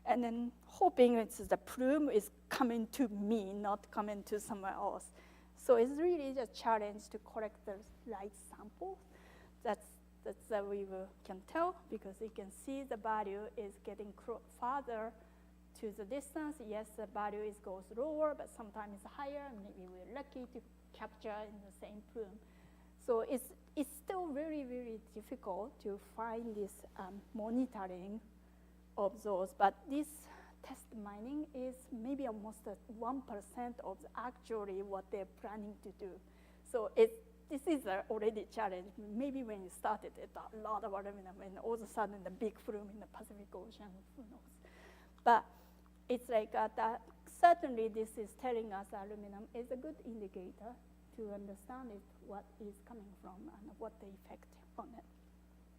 And then hoping the plume is coming to me, not coming to somewhere else. So it's really a challenge to collect the right sample. That's we can tell, because you can see the value is getting farther to the distance, yes, the value goes lower, but sometimes it's higher. Maybe we're lucky to capture in the same plume. So it's still very, very difficult to find this monitoring of those. But this test mining is maybe almost 1% of actually what they're planning to do. So this is already a challenge. Maybe when you started, it's a lot of aluminum, and all of a sudden the big flume in the Pacific Ocean, who knows. But it's like that certainly this is telling us aluminum is a good indicator to understand what is coming from and what the effect on it.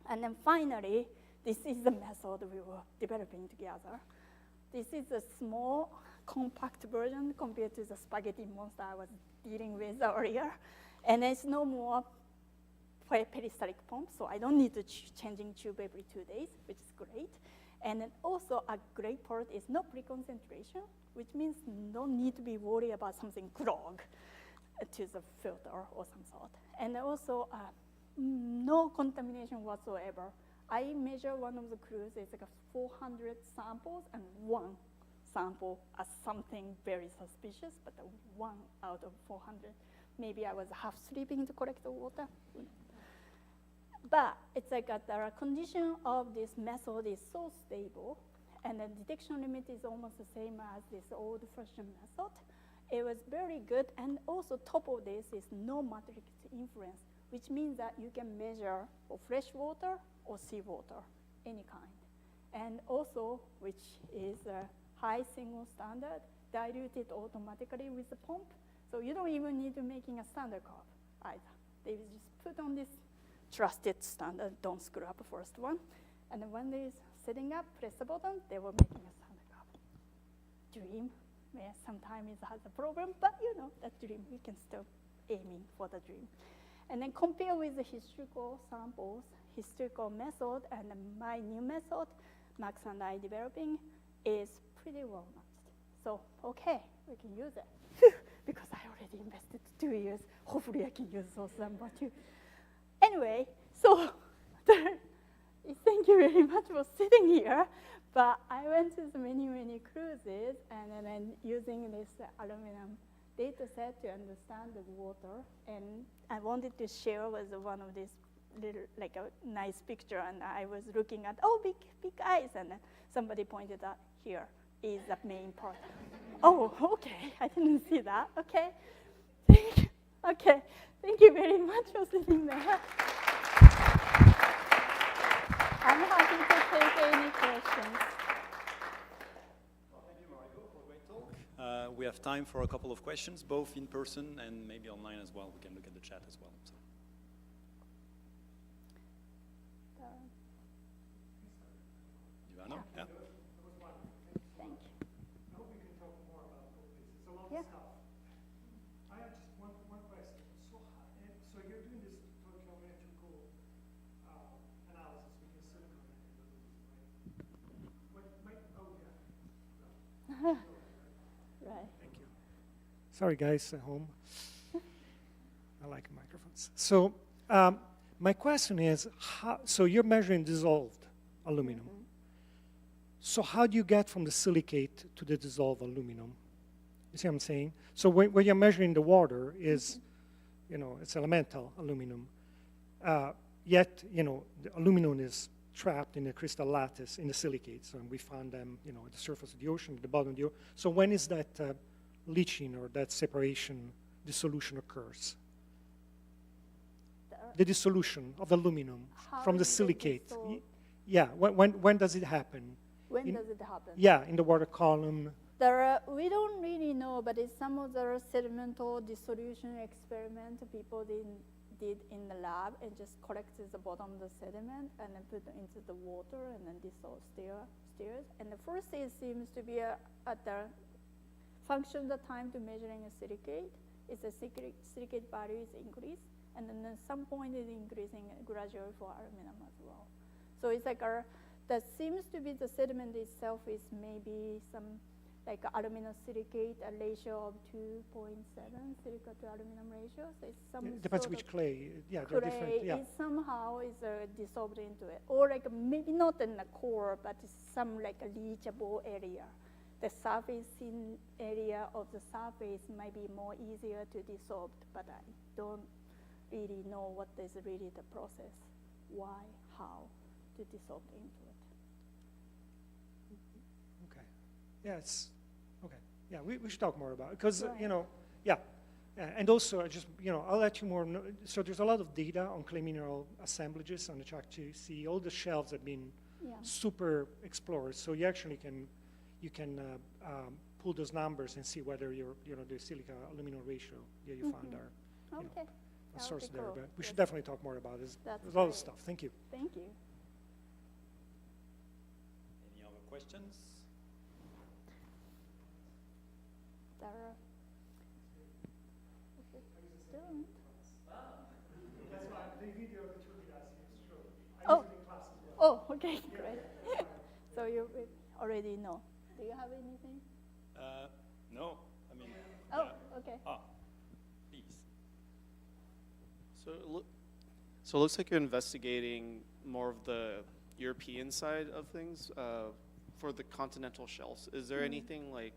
And then finally, this is the method we were developing together. This is a small, compact version compared to the spaghetti monster I was dealing with earlier. And it's no more peristaltic pump, so I don't need to changing tube every 2 days, which is great. And then also a great part is no pre-concentration, which means no need to be worried about something clog to the filter or some sort. And also no contamination whatsoever. I measure one of the crews, it's like 400 samples, and one sample as something very suspicious, but 1 out of 400. Maybe I was half sleeping to collect the water. But it's like the condition of this method is so stable, and the detection limit is almost the same as this old-fashioned method. It was very good, and also top of this is no matrix influence, which means that you can measure for fresh water or seawater, any kind. And also, which is a high single standard, diluted automatically with the pump. So you don't even need to making a standard curve either. They will just put on this trusted standard, don't screw up the first one. And then when they're setting up, press the button, they were making a standard curve. Dream, yeah, sometimes it has a problem, but you know, that dream, we can still aiming for the dream. And then compare with the historical samples, historical method, and my new method, Max and I developing, is pretty well matched. So, okay, we can use it. Because I already invested 2 years. Hopefully I can use those numbers too. Anyway, so thank you very much for sitting here. But I went to many, many cruises, and then using this aluminum data set to understand the water. And I wanted to share with one of these little, like a nice picture, and I was looking at, oh, big eyes, and then somebody pointed out, here is the main part. Oh, okay, I didn't see that, okay. Okay, thank you very much for sitting there. I'm happy to take any questions. Well, thank you, Mariko, for a great talk. We have time for a couple of questions, both in person and maybe online as well. We can look at the chat as well. So. Ivano? Yeah. Yeah. I have just one question. So you're doing this total analysis with your silicon methodology, right? Right. Thank you. Sorry, guys at home. I like microphones. So my question is, so you're measuring dissolved aluminum. Mm-hmm. So how do you get from the silicate to the dissolved aluminum? You see what I'm saying? So when you're measuring the water is, you know, it's elemental aluminum. Yet, you know, the aluminum is trapped in the crystal lattice in the silicates, and we found them, you know, at the surface of the ocean, at the bottom of the ocean. So when is that leaching or that separation, dissolution occurs? The dissolution of aluminum from the silicate. Yeah, when does it happen? When does it happen? Yeah, in the water column. We don't really know, but it's some of the sedimental dissolution experiment people did in the lab and just collected the bottom of the sediment and then put it into the water and then dissolve steers. And the first it seems to be at the function the time to measuring a silicate is the silicate value is increased, and then at some point it's increasing gradually for aluminum as well. So it's like that seems to be the sediment itself is maybe some like aluminum silicate, a ratio of 2.7 silica to aluminum ratio. So it's some depends which clay. Yeah, they're different. Yeah. It somehow is dissolved into it, or like maybe not in the core, but it's some like a leachable area. the surfacing area of the surface might be more easier to dissolve, but I don't really know what is really the process, why, how to dissolve into it. Okay. Yeah, it's okay. Yeah, we should talk more about it because Right. you know, yeah, and also I just I'll let you more know. So there's a lot of data on clay mineral assemblages on the Chukchi. See, all the shelves have been Yeah. super explored. So you actually can pull those numbers and see whether the silica aluminum ratio that you found are Okay. a That source would be there. cool. But we should Yes. definitely talk more about this. That's There's a lot of great. stuff. Thank you. Thank you. Any other questions? Dara. Student. That's why the video that you did is true. Oh. Oh, okay, great. So you already know. Do you have anything? No, I mean. Oh, yeah. okay. Please. So it looks like you're investigating more of the European side of things for the continental shelves. Is there anything like,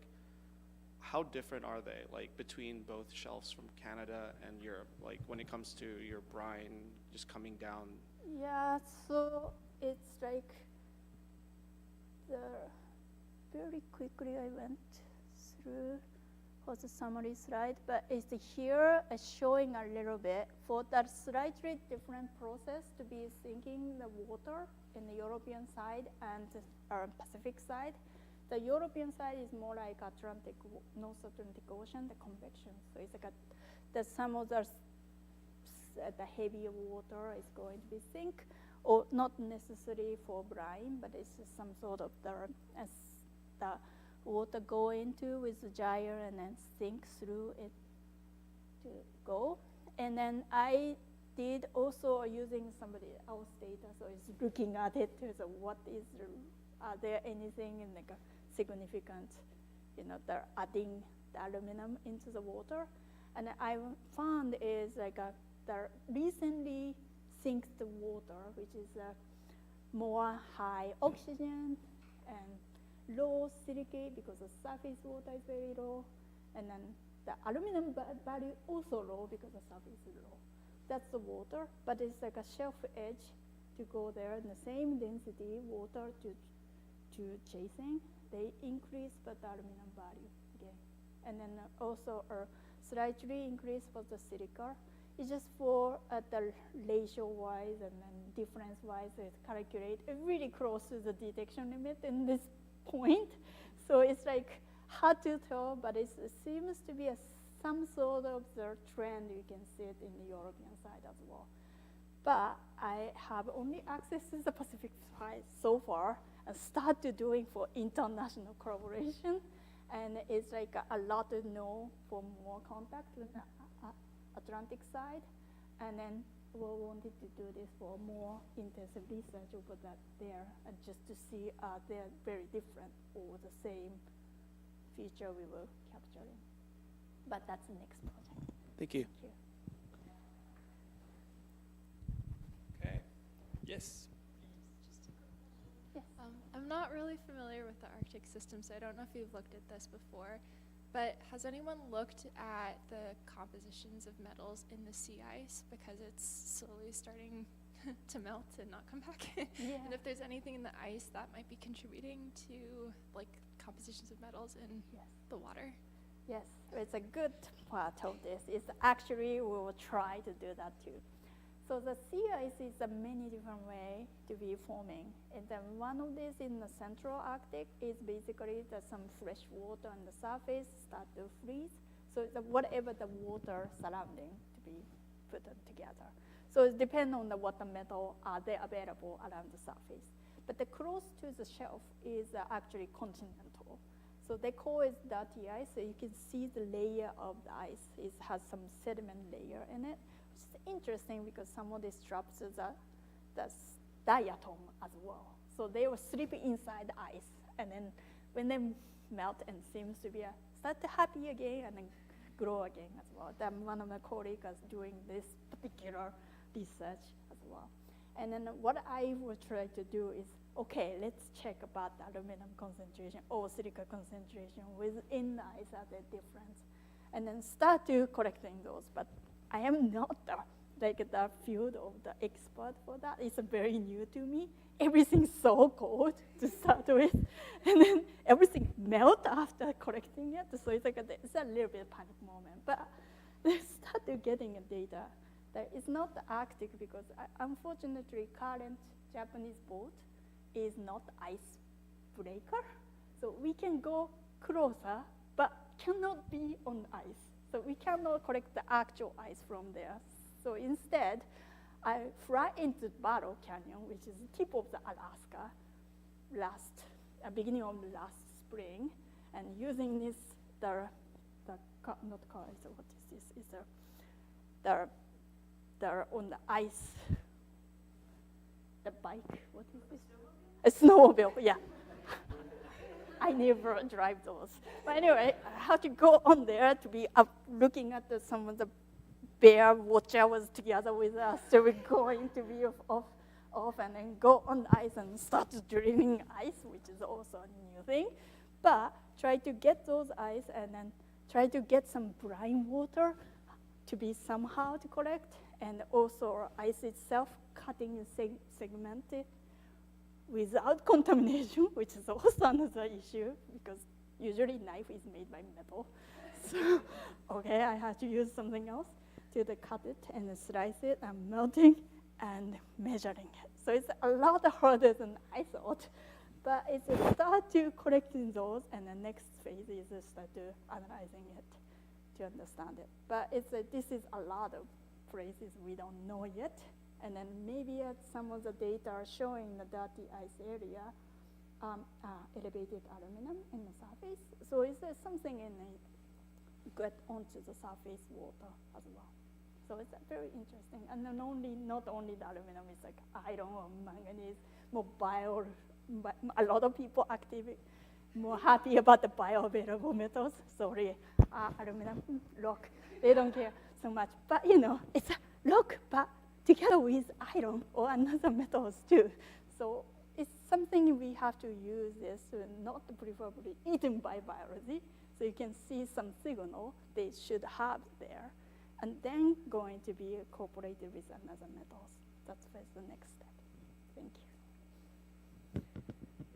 how different are they, like between both shelves from Canada and Europe, like when it comes to your brine just coming down? Yeah, so it's like very quickly I went through for the summary slide, but it's here showing a little bit for that slightly different process to be sinking the water in the European side and Pacific side. The European side is more like Atlantic, North Atlantic Ocean, the convection. So it's like some of the heavier water is going to be sink, or not necessarily for brine, but it's just some sort of the water go into with the gyre and then sink through it to go. And then I did also using somebody else data, so it's looking at it to so what is, are there anything in like a significant, they're adding the aluminum into the water. And I found is like the recently sink the water, which is more high oxygen and low silicate because the surface water is very low, and then the aluminum value also low because the surface is low. That's the water, but it's like a shelf edge to go there, and the same density water to chasing, they increase but the aluminum value again. And then also slightly increase for the silica. It's just for the ratio-wise and then difference-wise, it's calculate. It really crosses the detection limit in this point. So it's like hard to tell, but it seems to be some sort of the trend. You can see it in the European side as well. But I have only access to the Pacific side so far and start to doing for international collaboration. And it's like a lot to know for more contact with the Atlantic side. And then we wanted to do this for more intensive research over that there, and just to see they're very different or the same feature we were capturing. But that's the next project. Thank you. Thank you. Okay. Yes. Yes. I'm not really familiar with the Arctic system, so I don't know if you've looked at this before, but has anyone looked at the compositions of metals in the sea ice, because it's slowly starting to melt and not come back? Yeah. And if there's anything in the ice that might be contributing to like compositions of metals in Yes. the water? Yes, it's a good part of this. It's actually, we will try to do that too. So the sea ice is a many different way to be forming. And then one of these in the central Arctic is basically some fresh water on the surface start to freeze. So whatever the water surrounding to be put together. So it depends on what the metal are there available around the surface. But the close to the shelf is actually continental. So they call it dirty ice. So you can see the layer of the ice. It has some sediment layer in it. It's interesting because some of these drops is the diatom as well. So they will sleep inside the ice, and then when they melt and seems to be start to happy again and then grow again as well. Then one of my colleagues is doing this particular research as well. And then what I would try to do is, okay, let's check about the aluminum concentration or silica concentration within the ice. Are there difference? And then start to collecting those. But I am not the field of the expert for that. It's very new to me. Everything's so cold to start with, and then everything melt after collecting it. So it's a little bit panic moment. But they start getting data that is not the Arctic because unfortunately current Japanese boat is not icebreaker. So we can go closer, but cannot be on ice. So we cannot collect the actual ice from there. So instead, I fly into Barrow Canyon, which is the tip of the Alaska, beginning of last spring, and using this, not car, so what is this? It's the on the ice, the bike, what is this? A snowmobile, yeah. I never drive those. But anyway, I have to go on there to be up looking at some of the bear watchers together with us. So we're going to be off and then go on ice and start drilling ice, which is also a new thing. But try to get those ice and then try to get some brine water to be somehow to collect. And also ice itself cutting and segmented without contamination, which is also another issue because usually knife is made by metal. So, okay, I had to use something else to cut it and slice it and melting and measuring it. So it's a lot harder than I thought, but it's a start to collecting those, and the next phase is to start to analyzing it to understand it. But this is a lot of places we don't know yet. And then maybe some of the data are showing the dirty ice area, elevated aluminum in the surface. So is there something get onto the surface water as well? So it's very interesting. And then not only the aluminum, it's like iron or manganese, a lot of people more happy about the bioavailable metals. Sorry, aluminum, rock, they don't care so much. But it's a rock, but together with iron or another metals too. So it's something we have to use this, not preferably eaten by biology, so you can see some signal they should have there, and then going to be incorporated with another metals. That's the next step. Thank you.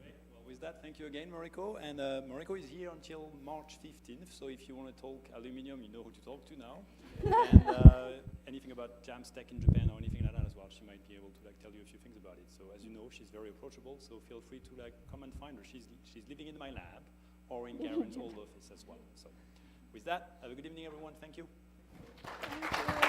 Great. Well, with that, thank you again, Mariko. And Mariko is here until March 15th, so if you want to talk aluminum, you know who to talk to now. And anything about jams tech in Japan or anything like that as well, she might be able to tell you a few things about it. So as you know, she's very approachable, so feel free to come and find her. She's living in my lab or in Garen's old office as well. So with that, have a good evening, everyone. Thank you. Thank you.